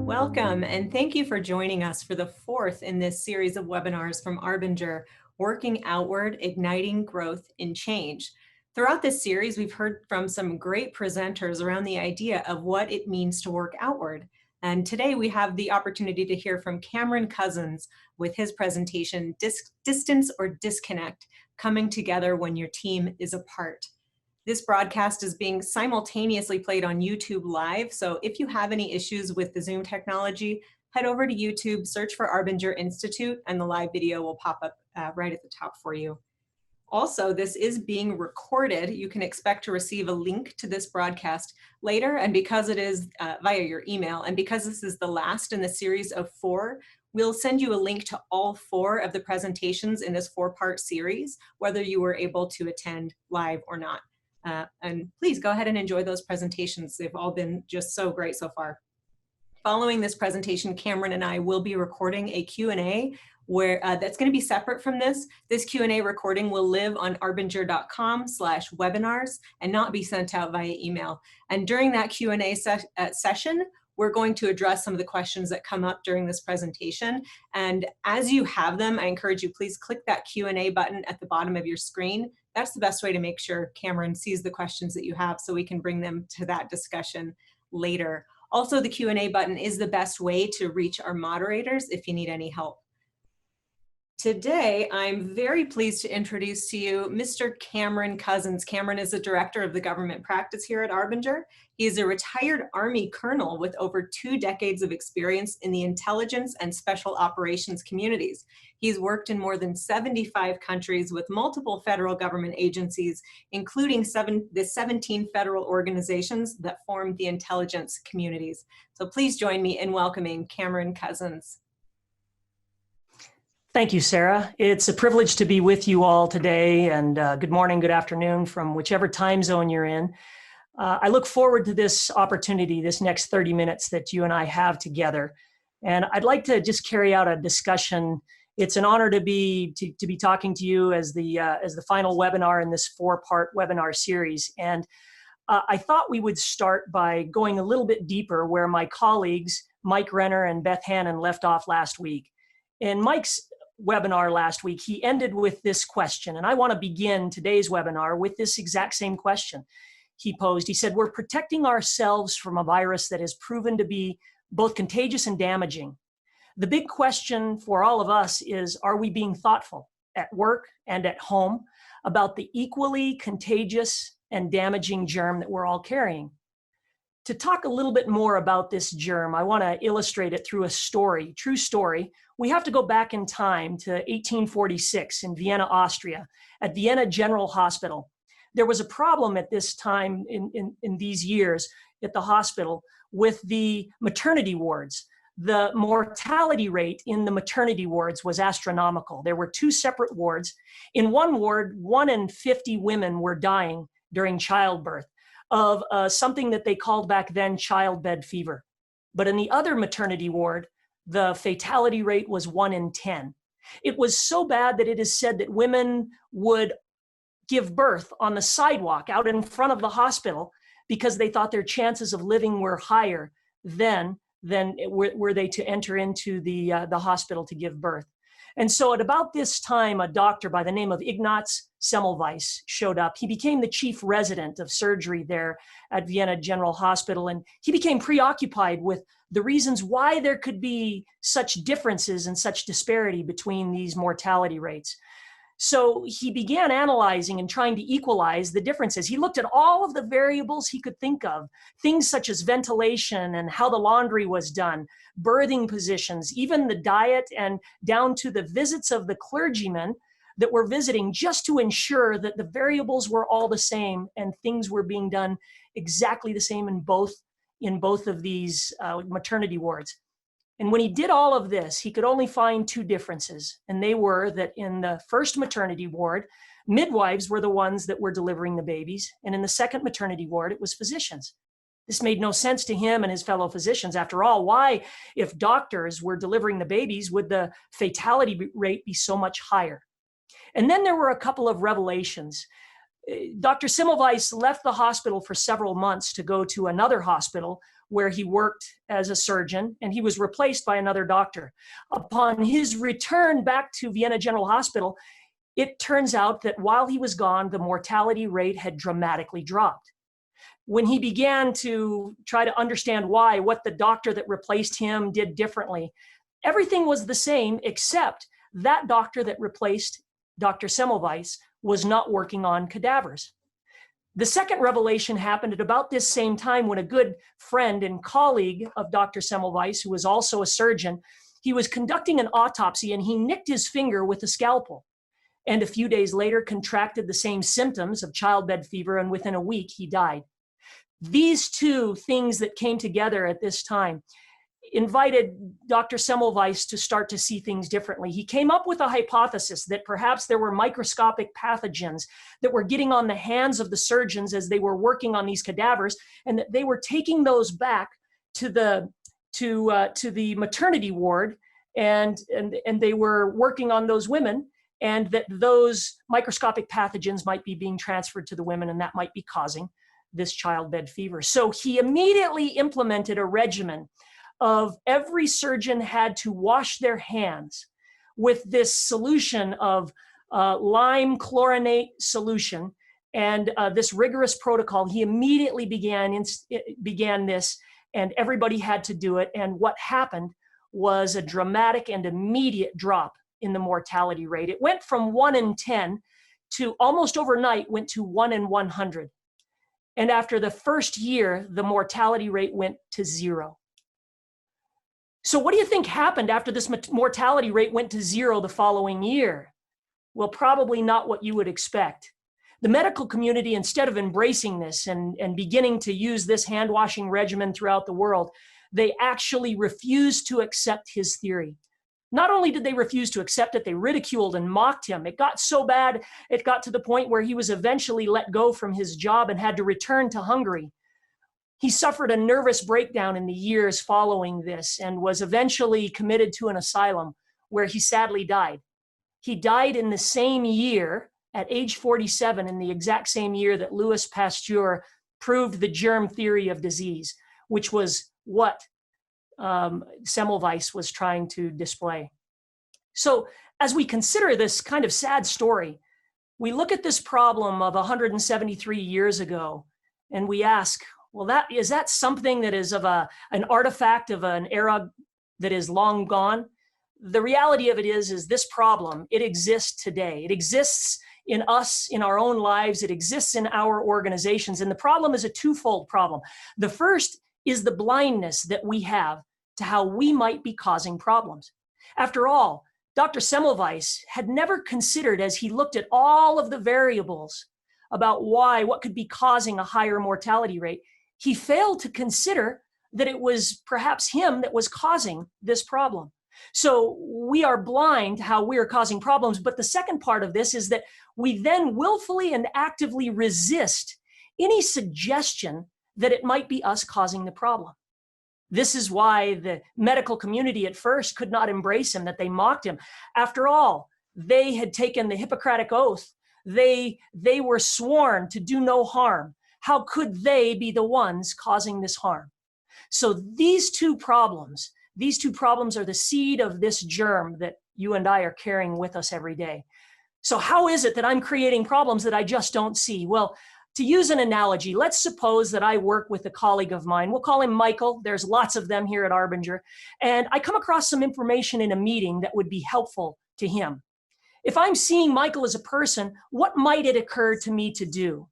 Welcome, and thank you for joining us for the fourth in this series of webinars from Arbinger, Working Outward, Igniting Growth in Change. Throughout this series, we've heard from some great presenters around the idea of what it means to work outward. And today we have the opportunity to hear from Cameron Cousins with his presentation, Distance or Disconnect, Coming Together When Your Team is Apart. This broadcast is being simultaneously played on YouTube Live, so if you have any issues with the Zoom technology, head over to YouTube, search for Arbinger Institute, and the live video will pop up right at the top for you. Also, this is being recorded. You can expect to receive a link to this broadcast later, and because it is via your email, and because this is the last in the series of 4, we'll send you a link to all 4 of the presentations in this 4-part series, whether you were able to attend live or not. And please go ahead and enjoy those presentations. They've all been just so great so far. Following this presentation, Cameron and I will be recording a Q&A where that's going to be separate from this. This Q&A recording will live on arbinger.com/webinars and not be sent out via email. And during that Q&A session, we're going to address some of the questions that come up during this presentation. And as you have them, I encourage you, please click that Q&A button at the bottom of your screen. That's the best way to make sure Cameron sees the questions that you have so we can bring them to that discussion later. Also, the Q&A button is the best way to reach our moderators if you need any help. Today, I'm very pleased to introduce to you Mr. Cameron Cousins. Cameron is the director of the government practice here at Arbinger. He is a retired Army colonel with over 2 decades of experience in the intelligence and special operations communities. He's worked in more than 75 countries with multiple federal government agencies, including the 17 federal organizations that form the intelligence communities. So please join me in welcoming Cameron Cousins. Thank you, Sarah. It's a privilege to be with you all today, and good morning, good afternoon from whichever time zone you're in. I look forward to this opportunity, this next 30 minutes that you and I have together. And I'd like to just carry out a discussion. It's an honor to be talking to you as the final webinar in this 4-part webinar series. And I thought we would start by going a little bit deeper where my colleagues, Mike Renner and Beth Hannon, left off last week. In Mike's webinar last week, he ended with this question, and I want to begin today's webinar with this exact same question he posed. He said, we're protecting ourselves from a virus that has proven to be both contagious and damaging. The big question for all of us is, are we being thoughtful at work and at home about the equally contagious and damaging germ that we're all carrying? To talk a little bit more about this germ, I want to illustrate it through a story, true story. We have to go back in time to 1846 in Vienna, Austria, at Vienna General Hospital. There was a problem at this time in these years at the hospital with the maternity wards. The mortality rate in the maternity wards was astronomical. There were 2 separate wards. In one ward, 1 in 50 women were dying during childbirth of something that they called back then childbed fever. But in the other maternity ward, the fatality rate was 1 in 10. It was so bad that it is said that women would give birth on the sidewalk out in front of the hospital because they thought their chances of living were higher than were they to enter into the hospital to give birth. And so at about this time, a doctor by the name of Ignaz Semmelweis showed up. He became the chief resident of surgery there at Vienna General Hospital, and he became preoccupied with the reasons why there could be such differences and such disparity between these mortality rates. So he began analyzing and trying to equalize the differences. He looked at all of the variables he could think of, things such as ventilation and how the laundry was done, birthing positions, even the diet, and down to the visits of the clergymen that were visiting, just to ensure that the variables were all the same and things were being done exactly the same in both of these maternity wards. And when he did all of this, he could only find 2 differences. And they were that in the first maternity ward, midwives were the ones that were delivering the babies. And in the second maternity ward, it was physicians. This made no sense to him and his fellow physicians. After all, why, if doctors were delivering the babies, would the fatality rate be so much higher? And then there were a couple of revelations. Dr. Semmelweis left the hospital for several months to go to another hospital where he worked as a surgeon, and he was replaced by another doctor. Upon his return back to Vienna General Hospital, it turns out that while he was gone, the mortality rate had dramatically dropped. When he began to try to understand why, what the doctor that replaced him did differently, everything was the same, except that doctor that replaced Dr. Semmelweis was not working on cadavers. The second revelation happened at about this same time when a good friend and colleague of Dr. Semmelweis, who was also a surgeon, he was conducting an autopsy and he nicked his finger with a scalpel. And a few days later contracted the same symptoms of childbed fever, and within a week he died. These two things that came together at this time invited Dr. Semmelweis to start to see things differently. He came up with a hypothesis that perhaps there were microscopic pathogens that were getting on the hands of the surgeons as they were working on these cadavers, and that they were taking those back to the maternity ward, and they were working on those women, and that those microscopic pathogens might be being transferred to the women, and that might be causing this childbed fever. So he immediately implemented a regimen of every surgeon had to wash their hands with this solution of lime chlorinate solution, and this rigorous protocol. He immediately began this, and everybody had to do it. And what happened was a dramatic and immediate drop in the mortality rate. It went from 1 in 10 to almost overnight went to 1 in 100. And after the first year, the mortality rate went to 0. So what do you think happened after this mortality rate went to 0 the following year? Well, probably not what you would expect. The medical community, instead of embracing this and beginning to use this hand washing regimen throughout the world, they actually refused to accept his theory. Not only did they refuse to accept it, they ridiculed and mocked him. It got so bad, it got to the point where he was eventually let go from his job and had to return to Hungary. He suffered a nervous breakdown in the years following this and was eventually committed to an asylum where he sadly died. He died in the same year, at age 47, in the exact same year that Louis Pasteur proved the germ theory of disease, which was what Semmelweis was trying to display. So as we consider this kind of sad story, we look at this problem of 173 years ago and we ask, well, is that something that is of an artifact of an era that is long gone? The reality of it is this problem, it exists today. It exists in us, in our own lives. It exists in our organizations. And the problem is a twofold problem. The first is the blindness that we have to how we might be causing problems. After all, Dr. Semmelweis had never considered, as he looked at all of the variables about what could be causing a higher mortality rate, he failed to consider that it was perhaps him that was causing this problem. So we are blind to how we are causing problems. But the second part of this is that we then willfully and actively resist any suggestion that it might be us causing the problem. This is why the medical community at first could not embrace him, that they mocked him. After all, they had taken the Hippocratic Oath. They were sworn to do no harm. How could they be the ones causing this harm? So these two problems are the seed of this germ that you and I are carrying with us every day. So how is it that I'm creating problems that I just don't see? Well, to use an analogy, let's suppose that I work with a colleague of mine. We'll call him Michael. There's lots of them here at Arbinger. And I come across some information in a meeting that would be helpful to him. If I'm seeing Michael as a person, what might it occur to me to do?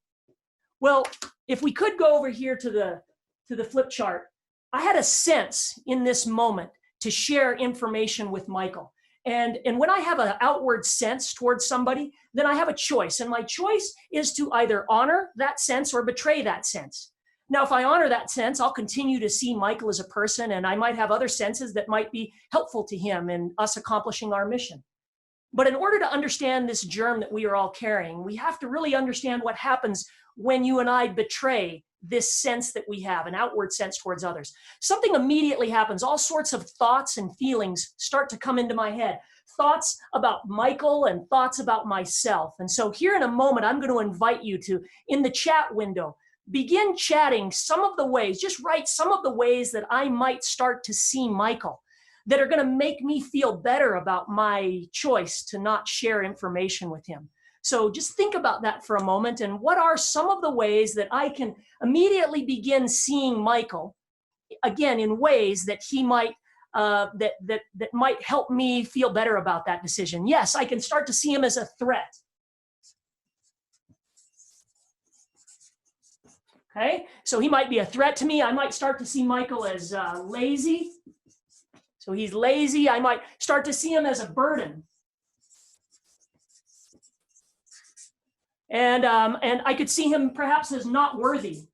Well, if we could go over here to the flip chart, I had a sense in this moment to share information with Michael. And when I have an outward sense towards somebody, then I have a choice. And my choice is to either honor that sense or betray that sense. Now, if I honor that sense, I'll continue to see Michael as a person, and I might have other senses that might be helpful to him in us accomplishing our mission. But in order to understand this germ that we are all carrying, we have to really understand what happens when you and I betray this sense that we have, an outward sense towards others. Something immediately happens. All sorts of thoughts and feelings start to come into my head. Thoughts about Michael and thoughts about myself. And so here in a moment, I'm going to invite you to, in the chat window, begin chatting some of the ways, just write some of the ways that I might start to see Michael that are going to make me feel better about my choice to not share information with him. So just think about that for a moment. And what are some of the ways that I can immediately begin seeing Michael, again, in ways that he might that might help me feel better about that decision? Yes, I can start to see him as a threat. Okay, so he might be a threat to me. I might start to see Michael as lazy. So he's lazy. I might start to see him as a burden. And I could see him perhaps as not worthy.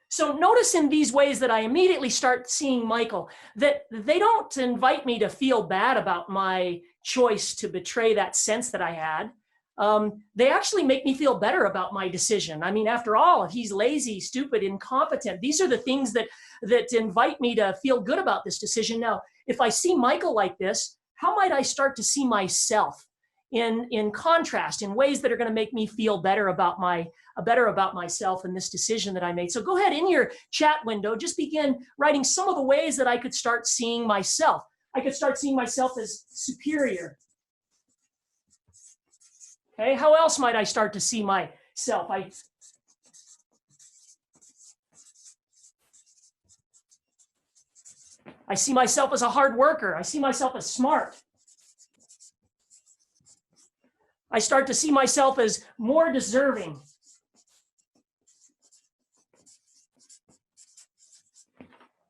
So notice in these ways that I immediately start seeing Michael, that they don't invite me to feel bad about my choice to betray that sense that I had. They actually make me feel better about my decision. I mean, after all, if he's lazy, stupid, incompetent, these are the things that invite me to feel good about this decision. Now, if I see Michael like this, how might I start to see myself in contrast, in ways that are going to make me feel better about myself and this decision that I made? So go ahead, in your chat window, just begin writing some of the ways that I could start seeing myself. I could start seeing myself as superior. Okay, how else might I start to see myself? I see myself as a hard worker. I see myself as smart. I start to see myself as more deserving.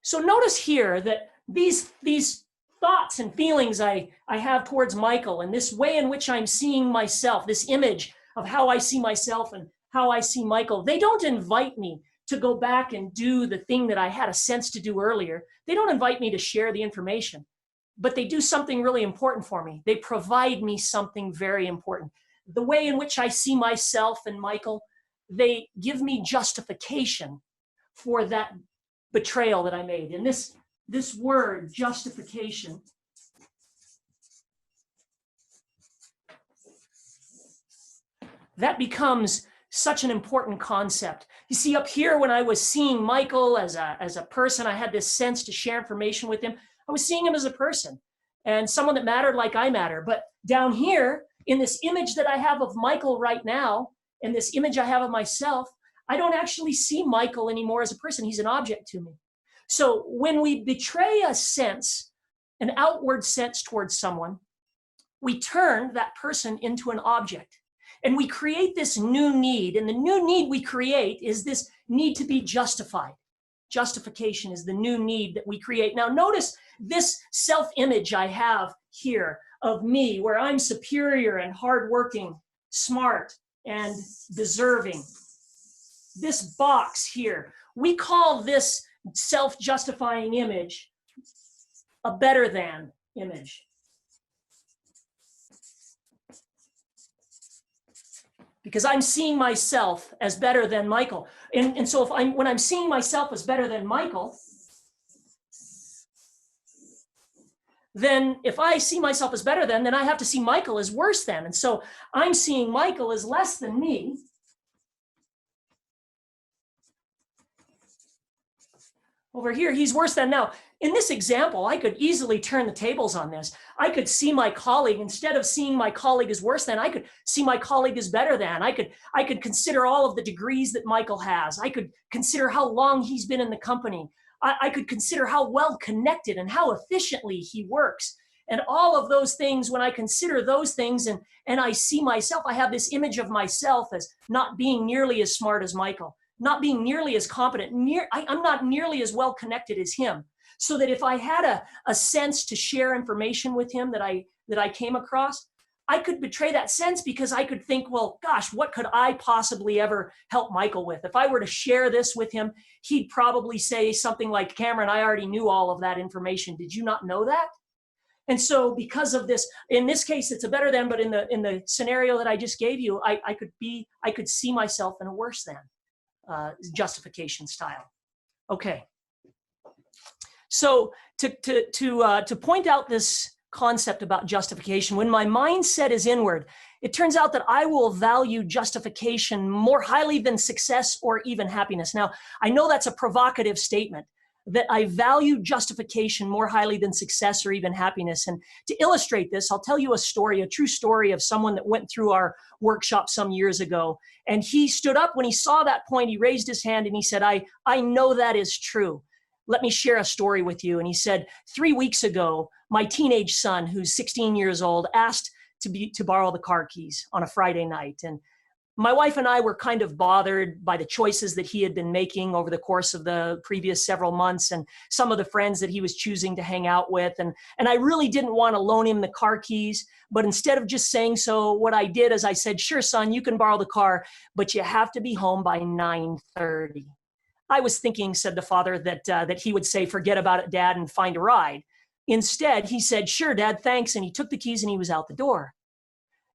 So notice here that these thoughts and feelings I have towards Michael, and this way in which I'm seeing myself, this image of how I see myself and how I see Michael, they don't invite me to go back and do the thing that I had a sense to do earlier. They don't invite me to share the information, but they do something really important for me. They provide me something very important. The way in which I see myself and Michael, they give me justification for that betrayal that I made. And this word, justification, that becomes such an important concept. You see, up here, when I was seeing Michael as a person, I had this sense to share information with him. I was seeing him as a person and someone that mattered like I matter. But down here, in this image that I have of Michael right now, and this image I have of myself, I don't actually see Michael anymore as a person. He's an object to me. So when we betray a sense, an outward sense towards someone, we turn that person into an object. And we create this new need. And the new need we create is this need to be justified. Justification is the new need that we create. Now notice this self-image I have here of me, where I'm superior and hardworking, smart and deserving. This box here, we call this self-justifying image a better than image. Because I'm seeing myself as better than Michael. And so when I'm seeing myself as better than Michael, then if I see myself as better than, then I have to see Michael as worse than. And so I'm seeing Michael as less than me. Over here, he's worse than. Now, in this example, I could easily turn the tables on this. I could see my colleague, instead of seeing my colleague as worse than, I could see my colleague as better than. I could consider all of the degrees that Michael has. I could consider how long he's been in the company. I could consider how well connected and how efficiently he works. And all of those things, when I consider those things and I see myself, I have this image of myself as not being nearly as smart as Michael, not being nearly as competent. I'm not nearly as well connected as him. So that if I had a sense to share information with him that I came across, I could betray that sense because I could think, well, gosh, what could I possibly ever help Michael with? If I were to share this with him, he'd probably say something like, Cameron, I already knew all of that information. Did you not know that? And so because of this, in this case, it's a better than, but in the scenario that I just gave you, I could see myself in a worse than justification style. Okay. So to point out this concept about justification, when my mindset is inward, it turns out that I will value justification more highly than success or even happiness. Now, I know that's a provocative statement, that I value justification more highly than success or even happiness. And to illustrate this, I'll tell you a story, a true story of someone that went through our workshop some years ago. And he stood up when he saw that point, he raised his hand and he said, I know that is true. Let me share a story with you. And he said, 3 weeks ago, my teenage son, who's 16 years old, asked to borrow the car keys on a Friday night. And my wife and I were kind of bothered by the choices that he had been making over the course of the previous several months and some of the friends that he was choosing to hang out with. And I really didn't want to loan him the car keys, but instead of just saying so, what I did is I said, sure, son, you can borrow the car, but you have to be home by 9:30. I was thinking, said the father, that he would say, forget about it, Dad, and find a ride. Instead, he said, sure, Dad, thanks. And he took the keys and he was out the door.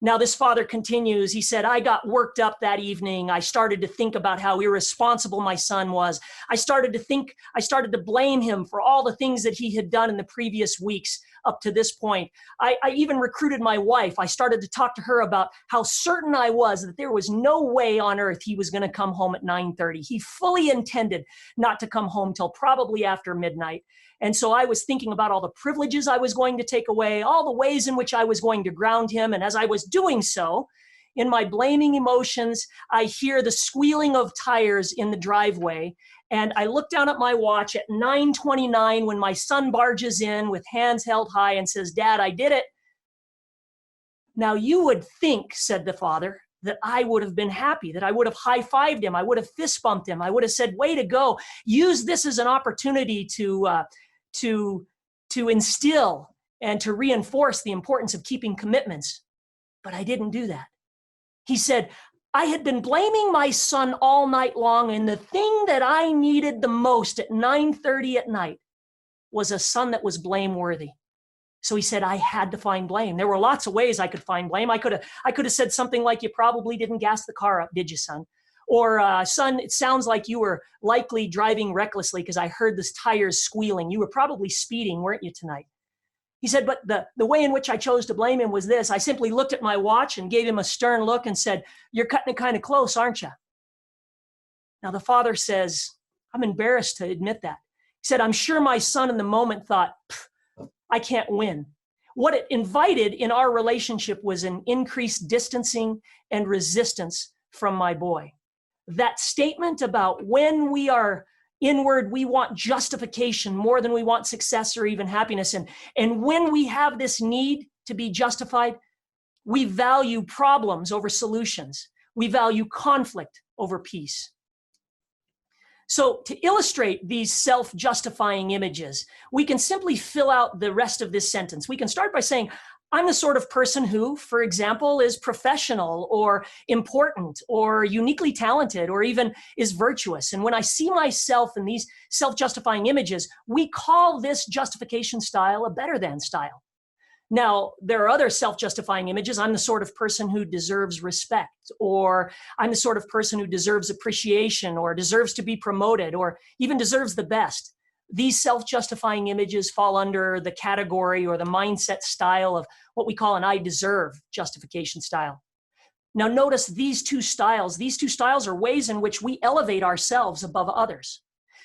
Now, this father continues. He said, I got worked up that evening. I started to think about how irresponsible my son was. I started to blame him for all the things that he had done in the previous weeks up to this point. I even recruited my wife. I started to talk to her about how certain I was that there was no way on earth he was going to come home at 9:30. He fully intended not to come home till probably after midnight. And so I was thinking about all the privileges I was going to take away, all the ways in which I was going to ground him. And as I was doing so, in my blaming emotions, I hear the squealing of tires in the driveway. And I look down at my watch at 9:29 when my son barges in with hands held high and says, Dad, I did it. Now you would think, said the father, that I would have been happy, that I would have high-fived him, I would have fist bumped him, I would have said, way to go. Use this as an opportunity to instill and to reinforce the importance of keeping commitments. But I didn't do that. He said, I had been blaming my son all night long, and the thing that I needed the most at 9:30 at night was a son that was blameworthy. So he said, I had to find blame. There were lots of ways I could find blame. I could have said something like, you probably didn't gas the car up, did you, son? Or, son, it sounds like you were likely driving recklessly because I heard the tires squealing. You were probably speeding, weren't you, tonight? He said, but the way in which I chose to blame him was this. I simply looked at my watch and gave him a stern look and said, you're cutting it kind of close, aren't you? Now the father says, I'm embarrassed to admit that. He said, I'm sure my son in the moment thought, I can't win. What it invited in our relationship was an increased distancing and resistance from my boy. That statement about when we are inward, we want justification more than we want success or even happiness. And when we have this need to be justified, we value problems over solutions. We value conflict over peace. So to illustrate these self-justifying images, we can simply fill out the rest of this sentence. We can start by saying, I'm the sort of person who, for example, is professional or important or uniquely talented or even is virtuous. And when I see myself in these self-justifying images, we call this justification style a better than style. Now, there are other self-justifying images. I'm the sort of person who deserves respect, or I'm the sort of person who deserves appreciation or deserves to be promoted or even deserves the best. These self-justifying images fall under the category or the mindset style of what we call an I deserve justification style. Now notice these two styles are ways in which we elevate ourselves above others.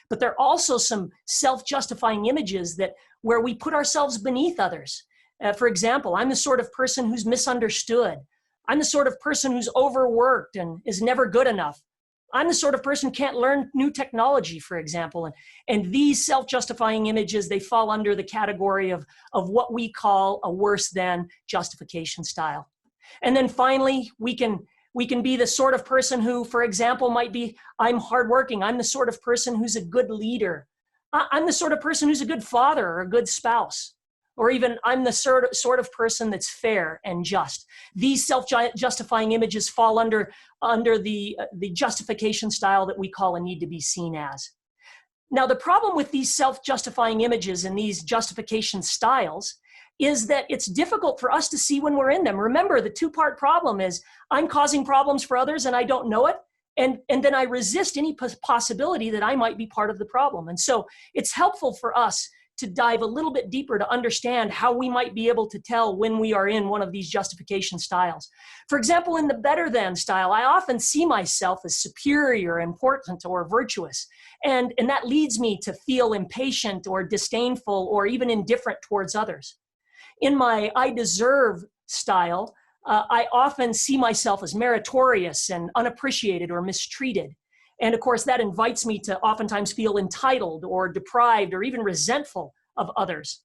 But there are also some self-justifying images where we put ourselves beneath others. For example, I'm the sort of person who's misunderstood. I'm the sort of person who's overworked and is never good enough. I'm the sort of person who can't learn new technology, for example. And these self-justifying images, they fall under the category of what we call a worse than justification style. And then finally, we can be the sort of person who, for example, might be, I'm hardworking. I'm the sort of person who's a good leader. I'm the sort of person who's a good father or a good spouse. Or even I'm the sort of person that's fair and just. These self-justifying images fall under the justification style that we call a need to be seen as. Now, the problem with these self-justifying images and these justification styles is that it's difficult for us to see when we're in them. Remember, the two-part problem is I'm causing problems for others and I don't know it. And then I resist any possibility that I might be part of the problem. And so it's helpful for us to dive a little bit deeper to understand how we might be able to tell when we are in one of these justification styles. For example, in the better than style, I often see myself as superior, important, or virtuous. And that leads me to feel impatient or disdainful or even indifferent towards others. In my I deserve style, I often see myself as meritorious and unappreciated or mistreated. And of course, that invites me to oftentimes feel entitled or deprived or even resentful of others.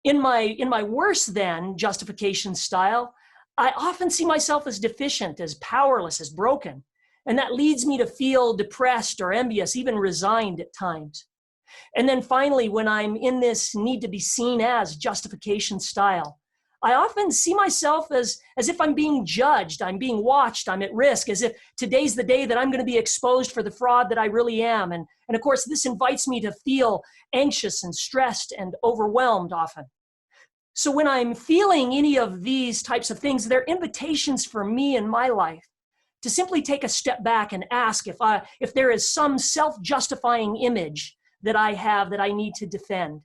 In my worse than justification style, I often see myself as deficient, as powerless, as broken. And that leads me to feel depressed or envious, even resigned at times. And then finally, when I'm in this need to be seen as justification style, I often see myself as if I'm being judged, I'm being watched, I'm at risk, as if today's the day that I'm going to be exposed for the fraud that I really am. And of course, this invites me to feel anxious and stressed and overwhelmed often. So when I'm feeling any of these types of things, they're invitations for me in my life to simply take a step back and ask if there is some self-justifying image that I have that I need to defend.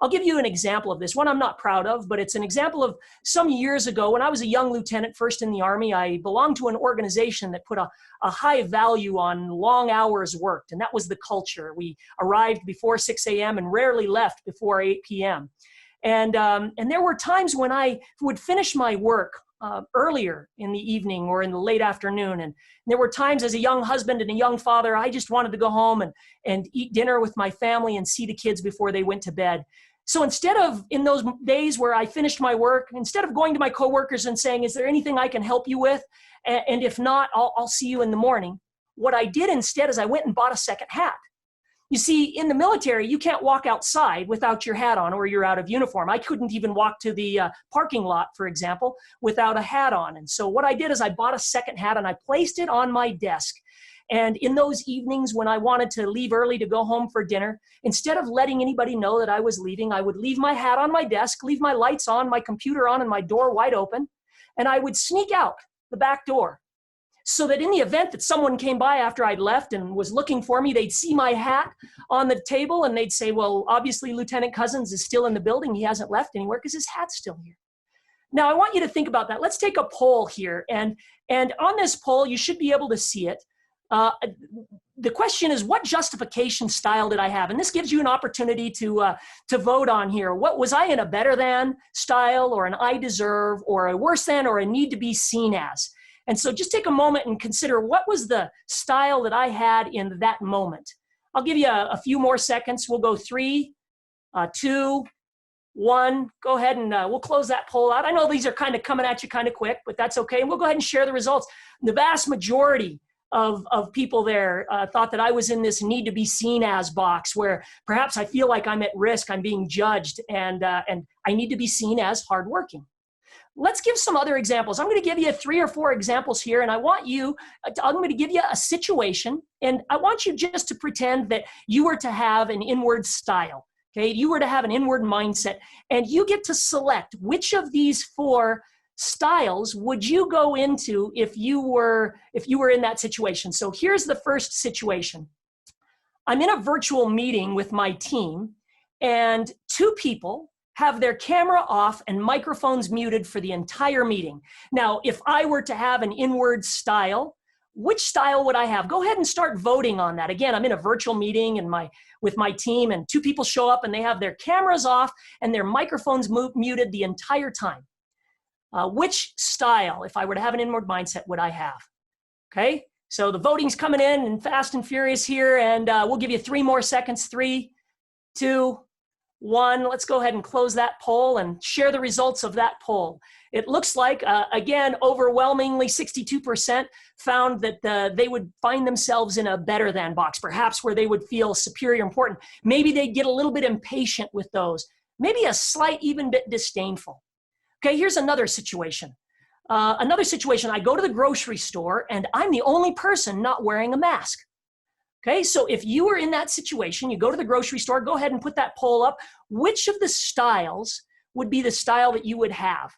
I'll give you an example of this, one I'm not proud of, but it's an example of some years ago when I was a young lieutenant, first in the Army. I belonged to an organization that put a high value on long hours worked, and that was the culture. We arrived before 6 a.m. and rarely left before 8 p.m. And there were times when I would finish my work earlier in the evening or in the late afternoon. And there were times as a young husband and a young father, I just wanted to go home and eat dinner with my family and see the kids before they went to bed. So instead of, in those days where I finished my work, instead of going to my coworkers and saying, is there anything I can help you with? And if not, I'll see you in the morning. What I did instead is I went and bought a second hat. You see, in the military, you can't walk outside without your hat on or you're out of uniform. I couldn't even walk to the parking lot, for example, without a hat on. And so what I did is I bought a second hat and I placed it on my desk. And in those evenings when I wanted to leave early to go home for dinner, instead of letting anybody know that I was leaving, I would leave my hat on my desk, leave my lights on, my computer on, and my door wide open, and I would sneak out the back door so that in the event that someone came by after I'd left and was looking for me, they'd see my hat on the table and they'd say, well, obviously Lieutenant Cousins is still in the building. He hasn't left anywhere because his hat's still here. Now, I want you to think about that. Let's take a poll here. And on this poll, you should be able to see it. The question is, what justification style did I have? And this gives you an opportunity to vote on here. What was I in, a better than style or an I deserve or a worse than or a need to be seen as? And so just take a moment and consider what was the style that I had in that moment. I'll give you a few more seconds. We'll go 3, 2, 1. Go ahead and we'll close that poll out. I know these are kind of coming at you kind of quick, but that's okay. And we'll go ahead and share the results. The vast majority of people there thought that I was in this need to be seen as box where perhaps I feel like I'm at risk, I'm being judged, and I need to be seen as hardworking. Let's give some other examples. I'm going to give you 3 or 4 examples here, and I'm going to give you a situation, and I want you just to pretend that you were to have an inward style, okay? You were to have an inward mindset, and you get to select which of these 4 styles would you go into if you were in that situation. So here's the first situation. I'm in a virtual meeting with my team, and 2 people have their camera off and microphones muted for the entire meeting. Now, if I were to have an inward style, which style would I have? Go ahead and start voting on that. Again, I'm in a virtual meeting with my team, and 2 people show up and they have their cameras off and their microphones muted the entire time. Which style, if I were to have an inward mindset, would I have? Okay, so the voting's coming in and fast and furious here, and we'll give you 3 more seconds. 3, 2, 1. Let's go ahead and close that poll and share the results of that poll. It looks like, again, overwhelmingly 62% found that they would find themselves in a better than box, perhaps where they would feel superior, important. Maybe they'd get a little bit impatient with those, maybe a slight even bit disdainful. Okay, here's another situation. I go to the grocery store and I'm the only person not wearing a mask. Okay, so if you were in that situation, you go to the grocery store, go ahead and put that poll up. Which of the styles would be the style that you would have?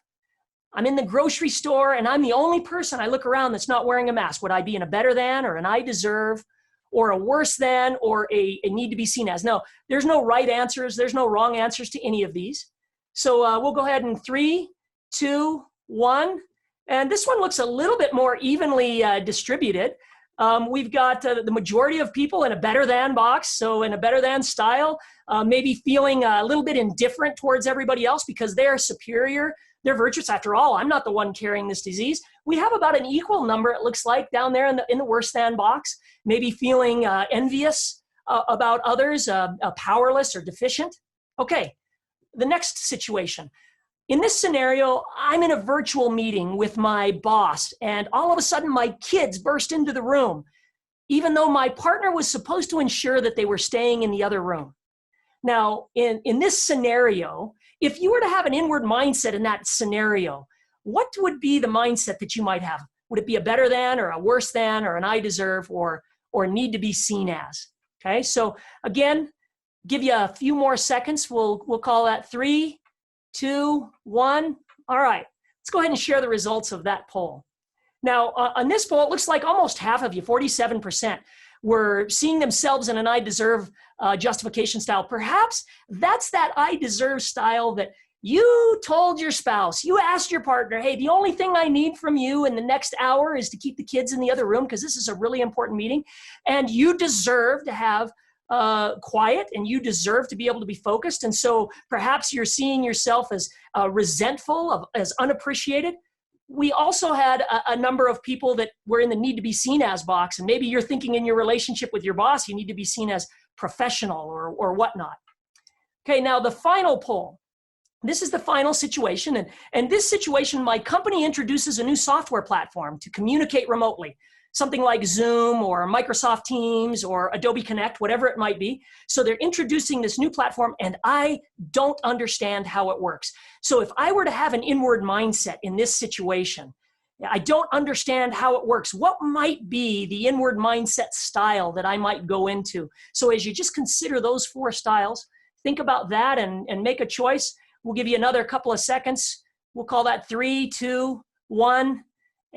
I'm in the grocery store and I'm the only person I look around that's not wearing a mask. Would I be in a better than or an I deserve or a worse than, or a need to be seen as. No, there's no right answers. There's no wrong answers to any of these. So we'll go ahead in 3, 2, 1. And this one looks a little bit more evenly distributed. We've got the majority of people in a better than box, so in a better than style, maybe feeling a little bit indifferent towards everybody else because they're superior, they're virtuous. After all, I'm not the one carrying this disease. We have about an equal number, it looks like, down there in the worse than box, maybe feeling envious about others, powerless or deficient. Okay, the next situation. In this scenario, I'm in a virtual meeting with my boss, and all of a sudden my kids burst into the room, even though my partner was supposed to ensure that they were staying in the other room. Now, in this scenario, if you were to have an inward mindset in that scenario, what would be the mindset that you might have? Would it be a better than, or a worse than, or an I deserve, or need to be seen as? Okay, so again, give you a few more seconds. We'll call that 3, 2, 1. All right, let's go ahead and share the results of that poll. Now, on this poll, it looks like almost half of you, 47%, were seeing themselves in an I deserve justification style. Perhaps that's that I deserve style that you told your spouse, you asked your partner, hey, the only thing I need from you in the next hour is to keep the kids in the other room because this is a really important meeting, and you deserve to have quiet, and you deserve to be able to be focused. And so perhaps you're seeing yourself as resentful, as unappreciated. We also had a number of people that were in the need to be seen as box, and maybe you're thinking in your relationship with your boss, you need to be seen as professional or whatnot. Okay, now the final poll. This is the final situation, and this situation, my company introduces a new software platform to communicate remotely. Something like Zoom or Microsoft Teams or Adobe Connect, whatever it might be. So they're introducing this new platform, and I don't understand how it works. So if I were to have an inward mindset in this situation, I don't understand how it works. What might be the inward mindset style that I might go into? So as you just consider those 4 styles, think about that and make a choice. We'll give you another couple of seconds. We'll call that 3, 2, 1.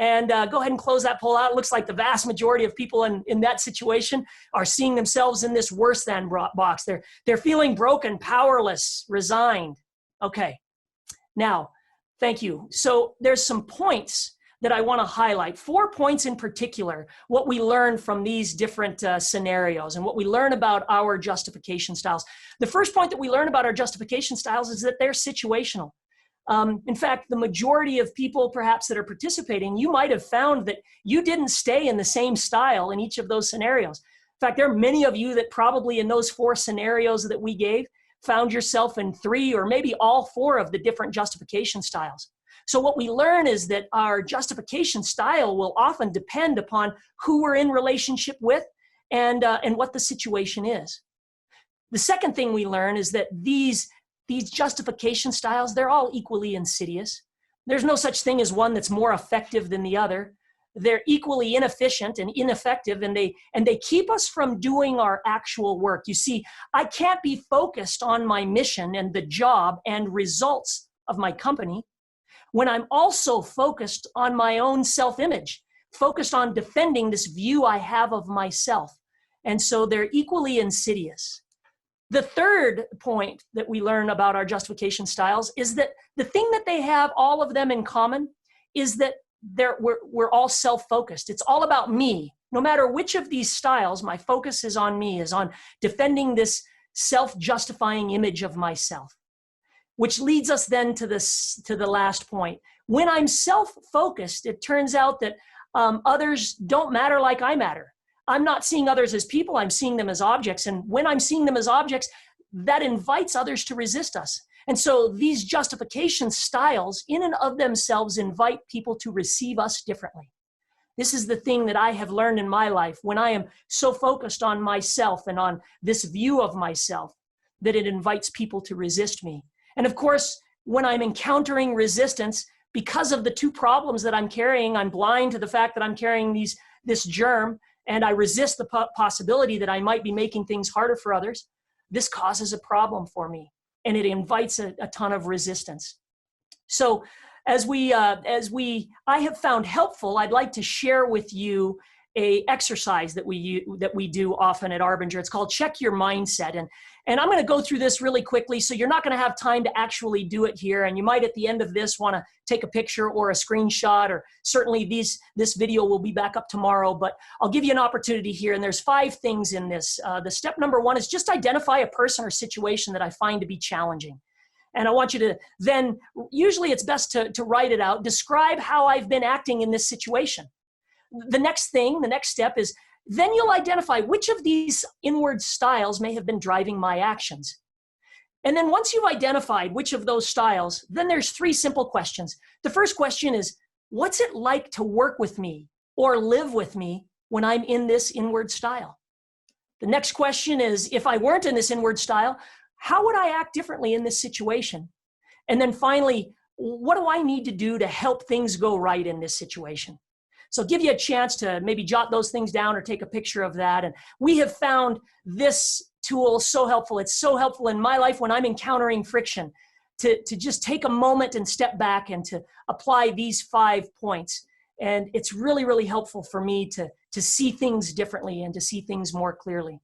And go ahead and close that poll out. It looks like the vast majority of people in that situation are seeing themselves in this worse than box. They're feeling broken, powerless, resigned. Okay, now, thank you. So there's some points that I want to highlight, 4 points in particular, what we learned from these different scenarios and what we learn about our justification styles. The first point that we learn about our justification styles is that they're situational. In fact, the majority of people perhaps that are participating, you might have found that you didn't stay in the same style in each of those scenarios. In fact, there are many of you that probably in those 4 scenarios that we gave found yourself in 3 or maybe all 4 of the different justification styles. So what we learn is that our justification style will often depend upon who we're in relationship with and what the situation is. The second thing we learn is that these justification styles, they're all equally insidious. There's no such thing as one that's more effective than the other. They're equally inefficient and ineffective, and they keep us from doing our actual work. You see, I can't be focused on my mission and the job and results of my company when I'm also focused on my own self-image, focused on defending this view I have of myself. And so they're equally insidious. The third point that we learn about our justification styles is that the thing that they have, all of them in common, is that we're all self-focused. It's all about me. No matter which of these styles, my focus is on me, is on defending this self-justifying image of myself. Which leads us then to the last point. When I'm self-focused, it turns out that others don't matter like I matter. I'm not seeing others as people, I'm seeing them as objects. And when I'm seeing them as objects, that invites others to resist us. And so these justification styles in and of themselves invite people to receive us differently. This is the thing that I have learned in my life when I am so focused on myself and on this view of myself that it invites people to resist me. And of course, when I'm encountering resistance, because of the 2 problems that I'm carrying, I'm blind to the fact that I'm carrying this germ, and I resist the possibility that I might be making things harder for others. This causes a problem for me, and it invites a ton of resistance. So as I have found helpful, I'd like to share with you a exercise that we do often at Arbinger. It's called Check Your Mindset. And I'm going to go through this really quickly, so you're not going to have time to actually do it here. And you might at the end of this want to take a picture or a screenshot, or certainly this video will be back up tomorrow, but I'll give you an opportunity here. And there's 5 things in this. The step number 1 is just identify a person or situation that I find to be challenging. And I want you to then, usually it's best to write it out, describe how I've been acting in this situation. The next step is then you'll identify which of these inward styles may have been driving my actions. And then once you've identified which of those styles, then there's 3 simple questions. The first question is, what's it like to work with me or live with me when I'm in this inward style? The next question is, if I weren't in this inward style, how would I act differently in this situation? And then finally, what do I need to do to help things go right in this situation? So give you a chance to maybe jot those things down or take a picture of that. And we have found this tool so helpful. It's so helpful in my life when I'm encountering friction to just take a moment and step back and to apply these 5 points. And it's really, really helpful for me to see things differently and to see things more clearly.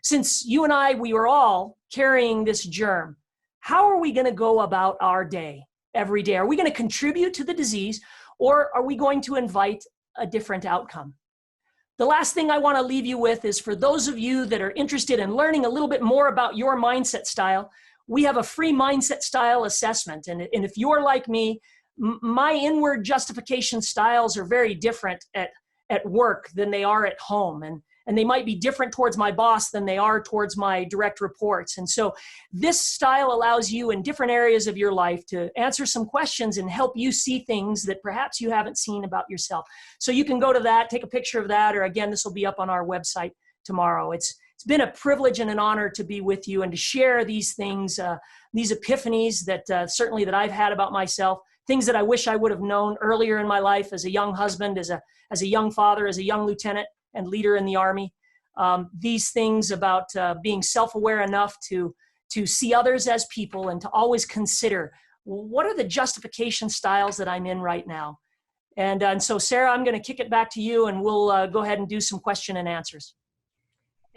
Since you and I, we were all carrying this germ, how are we going to go about our day every day? Are we going to contribute to the disease, or are we going to invite a different outcome? The last thing I want to leave you with is, for those of you that are interested in learning a little bit more about your mindset style, we have a free mindset style assessment. And if you're like me, my inward justification styles are very different at work than they are at home. And they might be different towards my boss than they are towards my direct reports. And so this style allows you in different areas of your life to answer some questions and help you see things that perhaps you haven't seen about yourself. So you can go to that, take a picture of that, or again, this will be up on our website tomorrow. It's been a privilege and an honor to be with you and to share these things, these epiphanies that certainly that I've had about myself, things that I wish I would have known earlier in my life as a young husband, as a young father, as a young lieutenant and leader in the Army. These things about being self-aware enough to see others as people and to always consider, what are the justification styles that I'm in right now? And so, Sarah, I'm going to kick it back to you, and we'll go ahead and do some question and answers.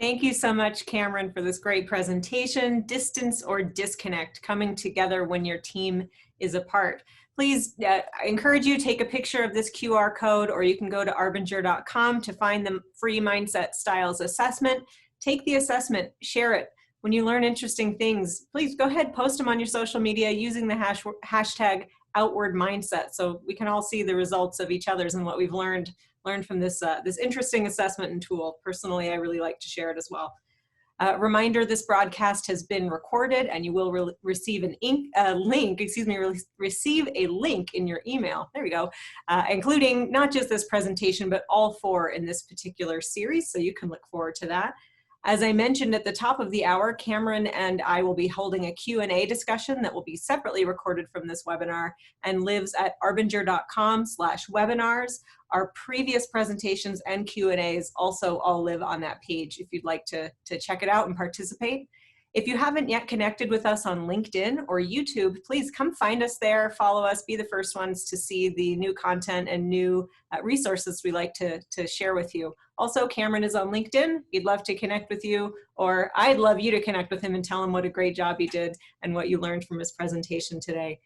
Thank you so much, Cameron, for this great presentation. Distance or disconnect, coming together when your team is apart. Please, I encourage you to take a picture of this QR code, or you can go to arbinger.com to find the free Mindset Styles assessment. Take the assessment, share it. When you learn interesting things, please go ahead, post them on your social media using the hashtag outward mindset, so we can all see the results of each other's and what we've learned from this, this interesting assessment and tool. Personally, I really like to share it as well. Reminder, this broadcast has been recorded, and you will receive receive a link in your email. There we go, including not just this presentation, but all 4 in this particular series, so you can look forward to that. As I mentioned at the top of the hour, Cameron and I will be holding a Q&A discussion that will be separately recorded from this webinar and lives at arbinger.com/webinars. Our previous presentations and Q&As also all live on that page if you'd like to check it out and participate. If you haven't yet connected with us on LinkedIn or YouTube, please come find us there, follow us, be the first ones to see the new content and new resources we like to share with you. Also, Cameron is on LinkedIn. He'd love to connect with you, or I'd love you to connect with him and tell him what a great job he did and what you learned from his presentation today.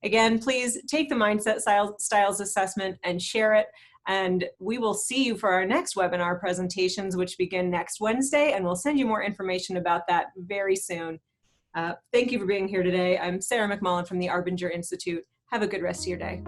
Again, please take the Mindset Styles assessment and share it. And we will see you for our next webinar presentations, which begin next Wednesday, and we'll send you more information about that very soon. Thank you for being here today. I'm Sarah McMullen from the Arbinger Institute. Have a good rest of your day.